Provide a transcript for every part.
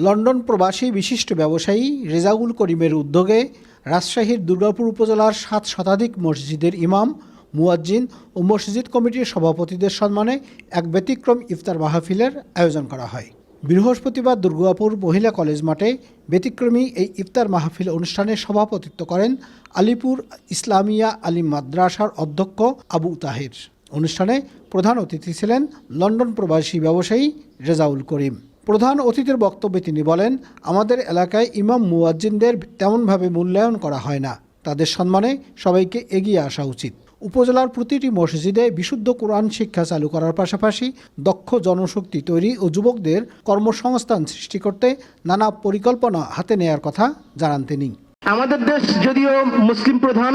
London প্রবাসী বিশিষ্ট ব্যবসায়ী রেজাউল করিমের উদ্যোগে রাজশাহীর দুর্গাপুর উপজেলার 7 শতাধিক মসজিদের ইমাম, মুয়াজ্জিন ও মসজিদ কমিটির সভাপতিদের সম্মানে এক ব্যতিক্রম ইফতার মাহফিলের আয়োজন করা হয়। বৃহস্পতিবার দুর্গাপুর মহিলা কলেজ মাঠে ব্যতিক্রমী এই ইফতার মাহফিল অনুষ্ঠানে সভাপতিত্ব করেন আলিপুর ইসলামিয়া আলিম মাদ্রাসার অধ্যক্ষ আবু তাহের। অনুষ্ঠানে প্রধান অতিথি ছিলেন লন্ডন প্রবাসী ব্যবসায়ী রেজাউল করিম। প্রধান অতিথির বক্তব্যে তিনি বলেন, আমাদের এলাকায় ইমাম মুয়াজ্জিনদের তেমনভাবে মূল্যায়ন করা হয় না। তাদের সম্মানে সবাইকে এগিয়ে আসা উচিত। উপজেলার প্রতিটি মসজিদে বিশুদ্ধ কোরআন শিক্ষা চালু করার পাশাপাশি দক্ষ জনশক্তি তৈরি ও যুবকদের কর্মসংস্থান সৃষ্টি করতে নানা পরিকল্পনা হাতে নেয়ার কথা জানান তিনি। আমাদের দেশ যদিও মুসলিম প্রধান,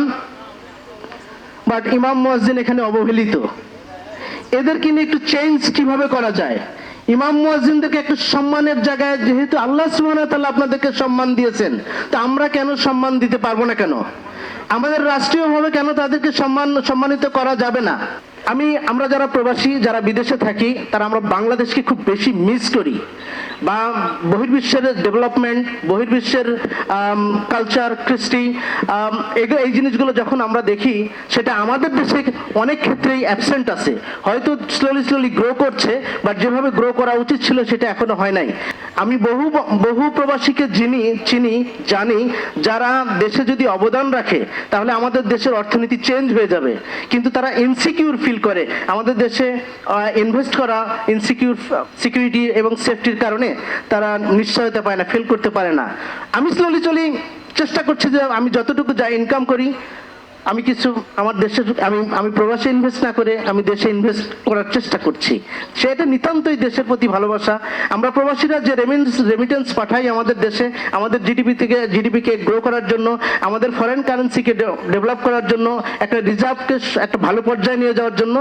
বাট ইমাম মুয়াজ্জিন এখানে অবহেলিত। এদেরকে নিয়ে একটু চেঞ্জ কিভাবে করা যায়? ইমাম মুয়াজ্জিনদেরকে একটু সম্মানের জায়গায়, যেহেতু আল্লাহ সুবহানাহু ওয়া তাআলা আপনাদেরকে সম্মান দিয়েছেন, তো আমরা কেন সম্মান দিতে পারবো না? কেন আমাদের রাষ্ট্রীয়ভাবে কেন তাদেরকে সম্মানিত করা যাবে না? আমরা যারা প্রবাসী, যারা বিদেশে থাকি, তারা আমরা বাংলাদেশকে খুব বেশি মিস করি। বা বহির্বিশ্বের ডেভেলপমেন্ট, বহির্বিশ্বের কালচার, কৃষ্টি, এই জিনিসগুলো যখন আমরা দেখি, সেটা আমাদের দেশে অনেক ক্ষেত্রেই অ্যাবসেন্ট আছে। হয়তো স্লোলি গ্রো করছে, বাট যেভাবে গ্রো করা উচিত ছিল সেটা এখনো হয় নাই। আমি বহু প্রবাসীকে জানি যারা দেশে যদি অবদান রাখে তাহলে আমাদের দেশের অর্থনীতি চেঞ্জ হয়ে যাবে, কিন্তু তারা ইনসিকিউর ফিল করে। আমাদের দেশে ইনভেস্ট করা সিকিউরিটি এবং সেফটির কারণে তারা নিশ্চয়তা পায় না, ফিল করতে পারে না। আমি স্লোলি চেষ্টা করছি যে আমি যতটুকু যা ইনকাম করি, আমি কিছু আমার দেশে আমি প্রবাসে ইনভেস্ট না করে আমি দেশে ইনভেস্ট করার চেষ্টা করছি। সেটা নিতান্তই দেশের প্রতি ভালোবাসা। আমরা প্রবাসীরা যে রেমিটেন্স পাঠাই আমাদের দেশে, আমাদের জিডিপিকে গ্রো করার জন্য, আমাদের ফরেন কারেন্সিকে ডেভেলপ করার জন্য, একটা রিজার্ভকে একটা ভালো পর্যায়ে নিয়ে যাওয়ার জন্য,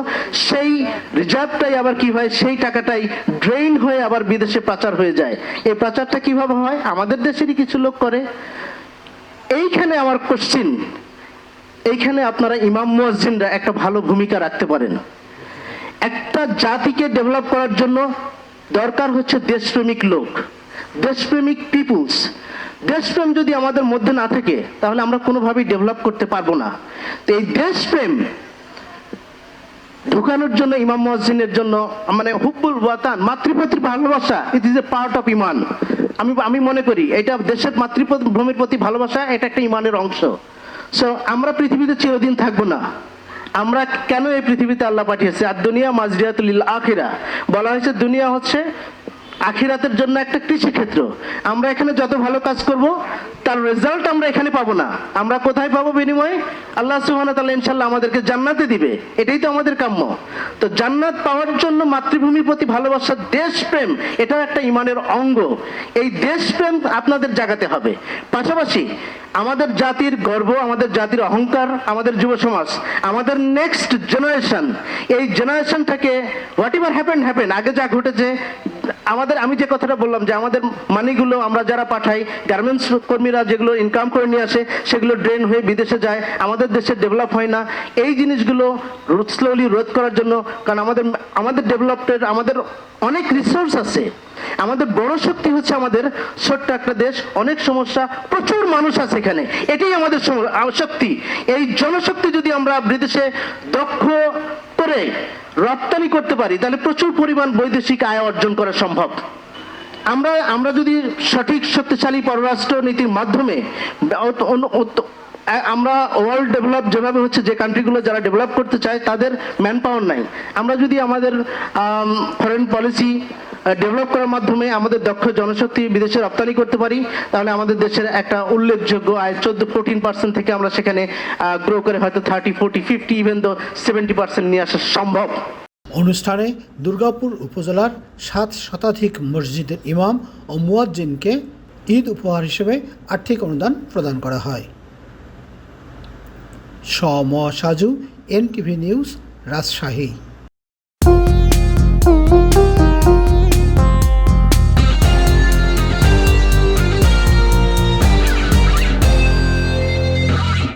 সেই রিজার্ভটাই আবার কি হয়, সেই টাকাটাই ড্রেইন হয়ে আবার বিদেশে পাচার হয়ে যায়। এই পাচারটা কিভাবে হয়? আমাদের দেশেরই কিছু লোক করে। এইখানে আমার কোশ্চিন, এইখানে আপনারা ইমাম মুয়াজ্জিনরা একটা ভালো ভূমিকা রাখতে পারেন। একটা জাতিকে ডেভেলপ করার জন্য দরকার হচ্ছে দেশপ্রেমিক লোক, দেশপ্রেমিক পিপুলস। দেশপ্রেম যদি আমাদের মধ্যে না থাকে তাহলে আমরা কোনোভাবেই ডেভেলপ করতে পারবো না। তো এই দেশপ্রেম ঢুকানোর জন্য ইমাম মুয়াজ্জিনের জন্য মানে হুব্বুল ওয়াতান, মাতৃপ্রতির ভালোবাসা, it is a part of ইমান। আমি মনে করি এটা দেশের মাতৃভূমির প্রতি ভালোবাসা, এটা একটা ইমানের অংশ। সো আমরা পৃথিবীতে চিরদিন থাকবো না। আমরা কেন এই পৃথিবীতে আল্লাহ পাঠিয়েছে? আর দুনিয়া মাজরিয়াতুল লিল আখিরা, বলা হয়েছে দুনিয়া হচ্ছে আখিরাতের জন্য একটা কৃষিক্ষেত্র। আমরা এখানে যত ভালো কাজ করব তার রেজাল্ট আমরা এখানে পাবো না। আমরা কোথায় পাবো বিনিময়ে? আল্লাহ সুবহানাহু ওয়া তাআলা ইনশাআল্লাহ আমাদেরকে জান্নাতে দিবে। এটাই তো আমাদের কাম্য। তো জান্নাত পাওয়ার জন্য মাতৃভূমির প্রতি ভালোবাসা, দেশপ্রেম, এটাও একটা ইমানের অঙ্গ। এই দেশপ্রেম আপনাদের জাগাতে হবে। পাশাপাশি আমাদের জাতির গর্ব, আমাদের জাতির অহংকার, আমাদের যুব সমাজ, আমাদের নেক্সট জেনারেশন, এই জেনারেশনটাকে হোয়াট এভার হ্যাপেন, আগে যা ঘটেছে, আমি যে কথাটা বললাম যে আমাদের মানিগুলো আমরা যারা পাঠাই, গার্মেন্টস কর্মীরা যেগুলো ইনকাম করে নিয়ে আসে, সেগুলো ড্রেন হয়ে বিদেশে যায়, আমাদের দেশে ডেভেলপ হয় না। এই জিনিসগুলো স্লোলি রোধ করার জন্য, কারণ আমাদের ডেভেলপের আমাদের অনেক রিসোর্স আছে। আমাদের বড় শক্তি হচ্ছে আমাদের ছোট্ট একটা দেশ, অনেক সমস্যা, প্রচুর মানুষ আছে এখানে, এটাই আমাদের শক্তি। এই জনশক্তি যদি আমরা বিদেশে দক্ষ করে রপ্তানি করতে পারি তাহলে প্রচুর পরিমাণ বৈদেশিক আয় অর্জন করা সম্ভব। আমরা যদি সঠিক শক্তিশালী পররাষ্ট্র নীতির মাধ্যমে আমরা ওয়ার্ল্ড ডেভেলপ যেভাবে হচ্ছে, যে কান্ট্রিগুলো যারা ডেভেলপ করতে চায় তাদের ম্যান পাওয়ার নাই, আমরা যদি আমাদের ফরেন পলিসি ডেভেলপ করার মাধ্যমে আমাদের দক্ষ জনশক্তি বিদেশে রপ্তানি করতে পারি, তাহলে আমাদের দেশের একটা উল্লেখযোগ্য আয় 14% থেকে আমরা সেখানে গ্রো করে হয়তো 30, 40, 50, ইভেন তো 70% নিয়ে আসা সম্ভব। অনুষ্ঠানে দুর্গাপুর উপজেলার 7 শতাধিক মসজিদের ইমাম ও মুয়াজ্জিনকে ঈদ উপহার হিসেবে আর্থিক অনুদান প্রদান করা হয়। Saju, NTV news, Rajshahi.